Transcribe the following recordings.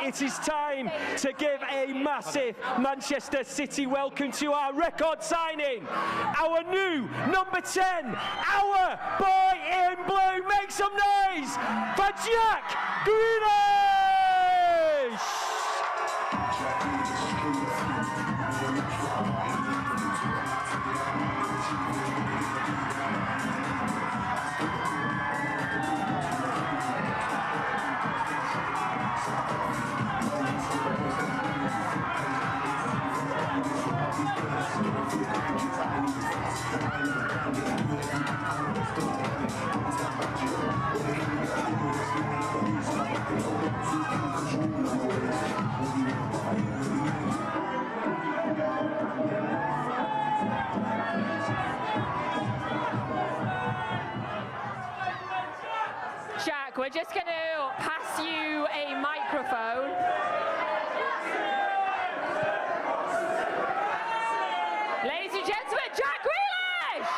it is time to give a massive Manchester City welcome to our record signing, our new number 10, our boy in blue. Make some noise for Jack Grealish! Jack, we're just going to pass you a microphone. Ladies and gentlemen, Jack Grealish!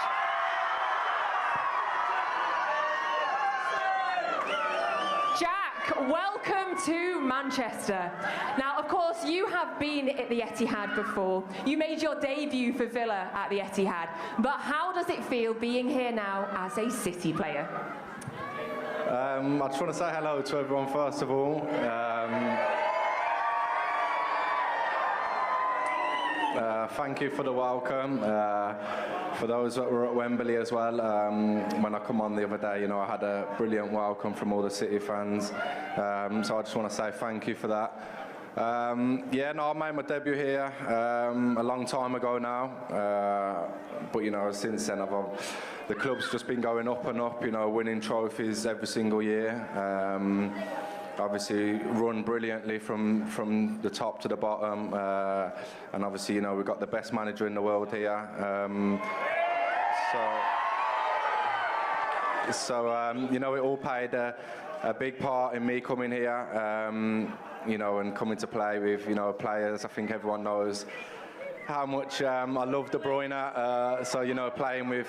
Jack, welcome to Manchester. Now, of course, you have been at the Etihad before. You made your debut for Villa at the Etihad. But how does it feel being here now as a City player? I just want to say hello to everyone first of all. Thank you for the welcome. For those that were at Wembley as well, when I come on the other day, you know, I had a brilliant welcome from all the City fans. So I just want to say thank you for that. Yeah, no, I made my debut here a long time ago now. But, you know, since then, the club's just been going up and up, you know, winning trophies every single year. Obviously run brilliantly from the top to the bottom, and obviously, you know, we've got the best manager in the world here. You know, it all played a big part in me coming here, you know, and coming to play with, you know, players. I think everyone knows how much I love De Bruyne. So, you know, playing with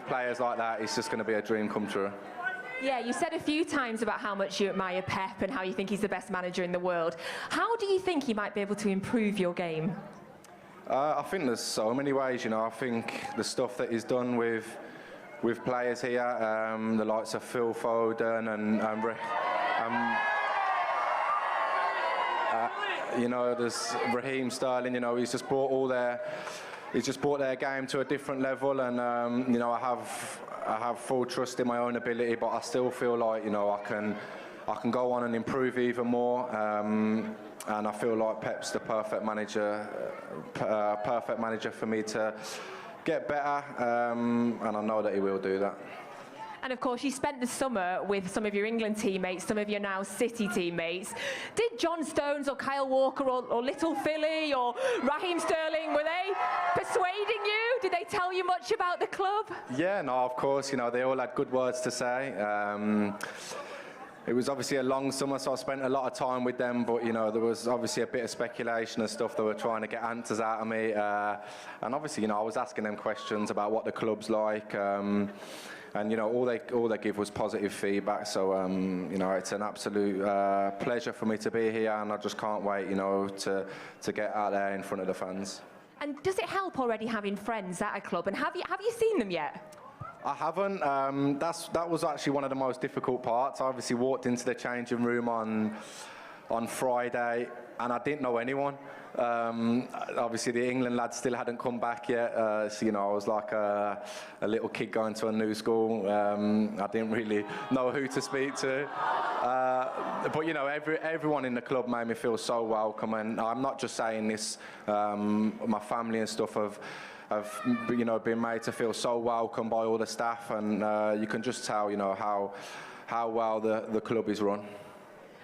players like that, it's just going to be a dream come true. Yeah, you said a few times about how much you admire Pep and how you think he's the best manager in the world. How do you think he might be able to improve your game? I think there's so many ways, you know. I think the stuff that he's done with players here, the likes of Phil Foden and you know, there's Raheem Sterling, you know, he's just brought their game to a different level, and you know, I have full trust in my own ability, but I still feel like, you know, I can go on and improve even more, and I feel like Pep's the perfect manager for me to get better, and I know that he will do that. And of course, you spent the summer with some of your England teammates, some of your now City teammates. Did John Stones or Kyle Walker or Little Philly or Raheem Sterling, were they persuading you? Did they tell you much about the club? Yeah, no, of course, you know, they all had good words to say. It was obviously a long summer, so I spent a lot of time with them, but, you know, there was obviously a bit of speculation and stuff. They were trying to get answers out of me. And obviously, you know, I was asking them questions about what the club's like. And, you know, all they give was positive feedback. So, you know, it's an absolute pleasure for me to be here, and I just can't wait, you know, to get out there in front of the fans. And does it help already having friends at a club? And have you seen them yet? I haven't. That was actually one of the most difficult parts. I obviously walked into the changing room on Friday, and I didn't know anyone. Obviously, the England lads still hadn't come back yet, so, you know, I was like a little kid going to a new school. I didn't really know who to speak to. But, you know, everyone in the club made me feel so welcome, and I'm not just saying this. My family and stuff have you know, been made to feel so welcome by all the staff, and you can just tell, you know, how well the club is run.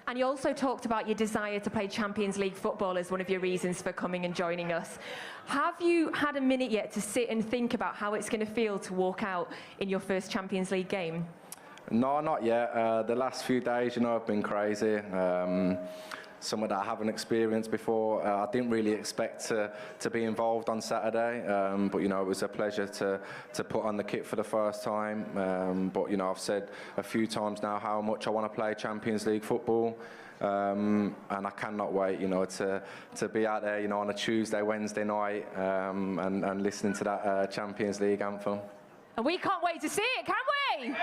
And you also talked about your desire to play Champions League football as one of your reasons for coming and joining us. Have you had a minute yet to sit and think about how it's going to feel to walk out in your first Champions League game? No, not yet. The last few days, you know, have been crazy. something that I haven't experienced before. I didn't really expect to be involved on Saturday, but you know, it was a pleasure to put on the kit for the first time. But you know, I've said a few times now how much I want to play Champions League football. And I cannot wait, you know, to be out there, you know, on a Tuesday, Wednesday night, and listening to that Champions League anthem. And we can't wait to see it, can we?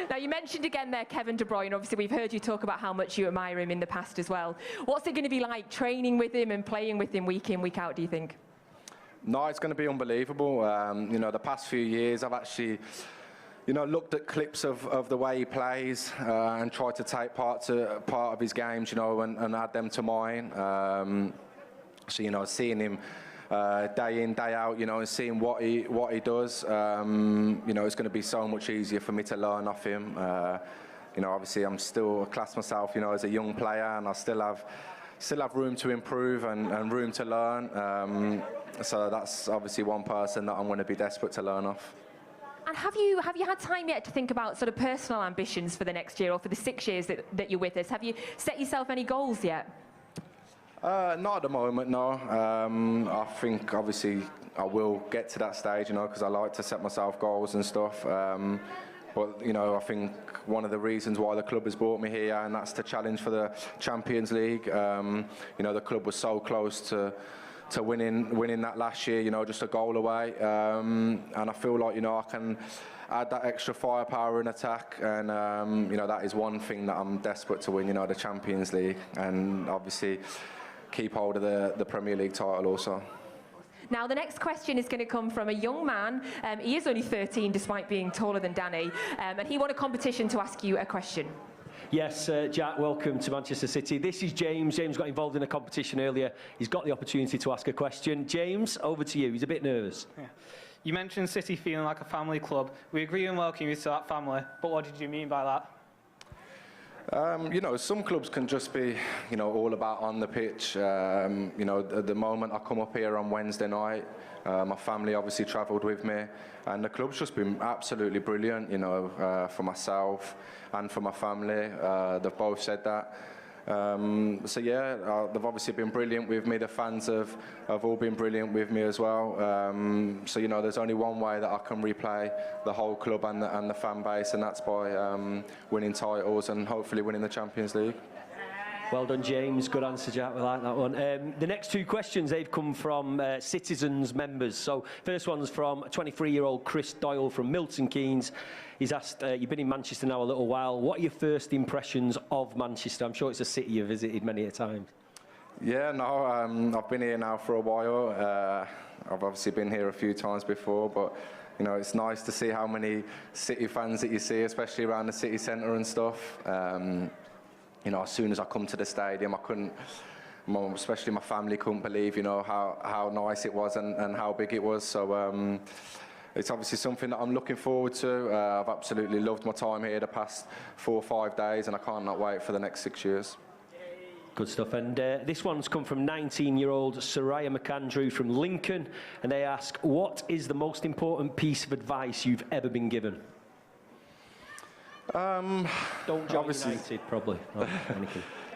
Now, you mentioned again there Kevin De Bruyne. Obviously, we've heard you talk about how much you admire him in the past as well. What's it going to be like training with him and playing with him week in, week out, do you think? No, it's going to be unbelievable. You know, the past few years, I've actually, you know, looked at clips of the way he plays and tried to take part of his games, you know, and add them to mine. So, you know, seeing him day in, day out, you know, and seeing what he does, you know, it's going to be so much easier for me to learn off him. You know, obviously, I'm still class myself, you know, as a young player, and I still have room to improve and room to learn. So that's obviously one person that I'm going to be desperate to learn off. And have you had time yet to think about sort of personal ambitions for the next year or for the 6 years that you're with us? Have you set yourself any goals yet? Not at the moment, no. I think obviously I will get to that stage, you know, because I like to set myself goals and stuff. But, you know, I think one of the reasons why the club has brought me here, and that's to challenge for the Champions League. You know, the club was so close to winning that last year, you know, just a goal away. And I feel like, you know, I can add that extra firepower in attack. And, you know, that is one thing that I'm desperate to win, you know, the Champions League. And obviously keep hold of the Premier League title also. Now, the next question is going to come from a young man. He is only 13, despite being taller than Danny. And he won a competition to ask you a question. Yes, Jack, welcome to Manchester City. This is James. James got involved in a competition earlier. He's got the opportunity to ask a question. James, over to you. He's a bit nervous. Yeah. You mentioned City feeling like a family club. We agree and welcome you to that family, but what did you mean by that? You know, some clubs can just be, you know, all about on the pitch. You know, at the moment I come up here on Wednesday night, my family obviously travelled with me, and the club's just been absolutely brilliant, you know, for myself and for my family. They've both said that. So yeah, they've obviously been brilliant with me. The fans have all been brilliant with me as well. So you know, there's only one way that I can repay the whole club and the fan base, and that's by winning titles and hopefully winning the Champions League. Well done, James. Good answer, Jack. We like that one. The next two questions, they've come from Citizens members. So first one's from 23-year-old Chris Doyle from Milton Keynes. He's asked, you've been in Manchester now a little while. What are your first impressions of Manchester? I'm sure it's a city you've visited many a time. Yeah, no, I've been here now for a while. I've obviously been here a few times before, but you know, it's nice to see how many City fans that you see, especially around the city centre and stuff. You know, as soon as I come to the stadium, I couldn't, especially my family, couldn't believe, you know, how nice it was and how big it was. So it's obviously something that I'm looking forward to. I've absolutely loved my time here the past 4 or 5 days, and I can't wait for the next 6 years. Good stuff. And this one's come from 19-year-old Soraya McAndrew from Lincoln, and they ask, what is the most important piece of advice you've ever been given? Don't join United, probably.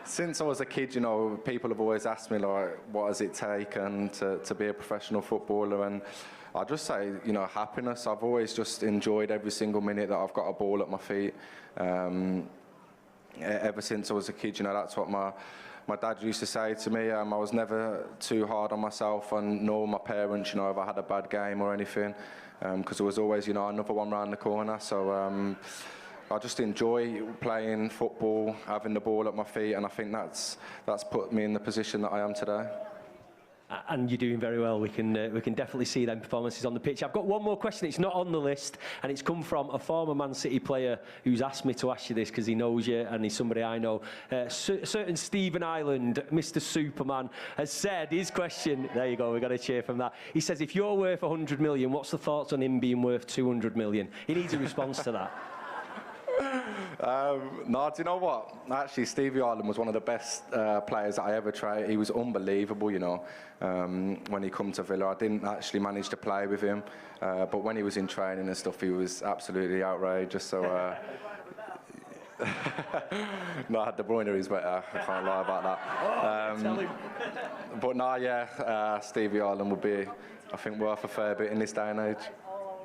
Since I was a kid, you know, people have always asked me, like, what does it take and to be a professional footballer? And I just say, you know, happiness. I've always just enjoyed every single minute that I've got a ball at my feet. Ever since I was a kid, you know, that's what my dad used to say to me. I was never too hard on myself, and nor my parents, you know, if I had a bad game or anything, because there was always, you know, another one round the corner. So I just enjoy playing football, having the ball at my feet, and I think that's put me in the position that I am today. And you're doing very well. We can definitely see them performances on the pitch. I've got one more question. It's not on the list, and it's come from a former Man City player who's asked me to ask you this because he knows you and he's somebody I know. Certain Stephen Ireland, Mr. Superman, has said his question. There you go. We've got a cheer from that. He says, if you're worth 100 million, what's the thoughts on him being worth 200 million? He needs a response to that. No, do you know what? Actually, Stevie Ireland was one of the best players that I ever tried. He was unbelievable, you know. When he come to Villa, I didn't actually manage to play with him, but when he was in training and stuff, he was absolutely outrageous. So, No, De Bruyne is better. I can't lie about that. But no, yeah, Stevie Ireland would be, I think, worth a fair bit in this day and age.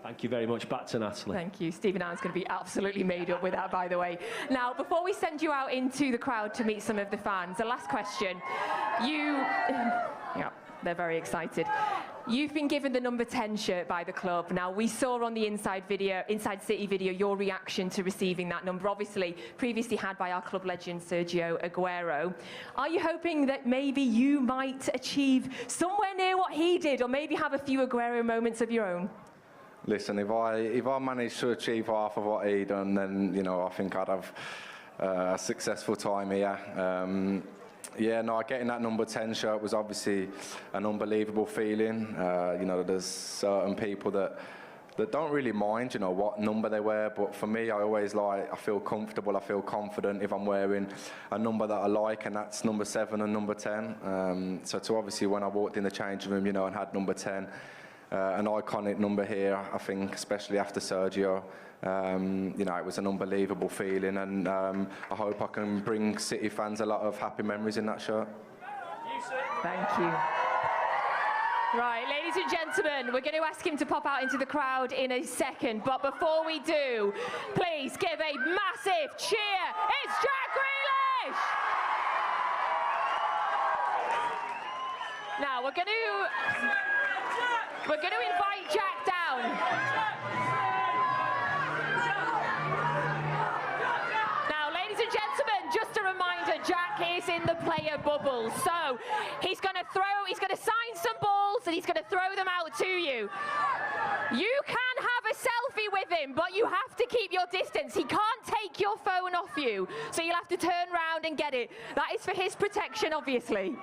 Thank you very much. Back to Natalie. Thank you. Stephen Allen's going to be absolutely made up with that, by the way. Now, before we send you out into the crowd to meet some of the fans, the last question. Yeah, they're very excited. You've been given the number 10 shirt by the club. Now, we saw on the Inside City video, your reaction to receiving that number, obviously previously had by our club legend, Sergio Aguero. Are you hoping that maybe you might achieve somewhere near what he did, or maybe have a few Aguero moments of your own? Listen, if I managed to achieve half of what he done, then, you know, I think I'd have a successful time here. Yeah, no, getting that number 10 shirt was obviously an unbelievable feeling. You know, there's certain people that don't really mind, you know, what number they wear, but for me, I feel comfortable, I feel confident if I'm wearing a number that I like, and that's number 7 and number 10. So to obviously, when I walked in the changing room, you know, and had number 10, an iconic number here, I think, especially after Sergio. You know, it was an unbelievable feeling, and I hope I can bring City fans a lot of happy memories in that shirt. Thank you. Right, ladies and gentlemen, we're going to ask him to pop out into the crowd in a second, but before we do, please give a massive cheer. It's Jack Grealish! Now, we're going to invite Jack down. Now, ladies and gentlemen, just a reminder, Jack is in the player bubble. So he's going to sign some balls and he's going to throw them out to you. You can have a selfie with him, but you have to keep your distance. He can't take your phone off you, so you'll have to turn round and get it. That is for his protection, obviously.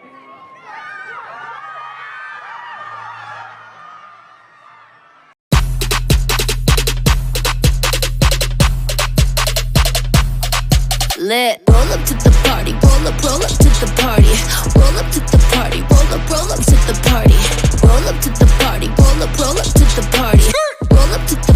Lit. Roll up to the party, roll up to the party. Roll up to the party, roll up to the party. Roll up to the party, roll up to the party. Roll up to the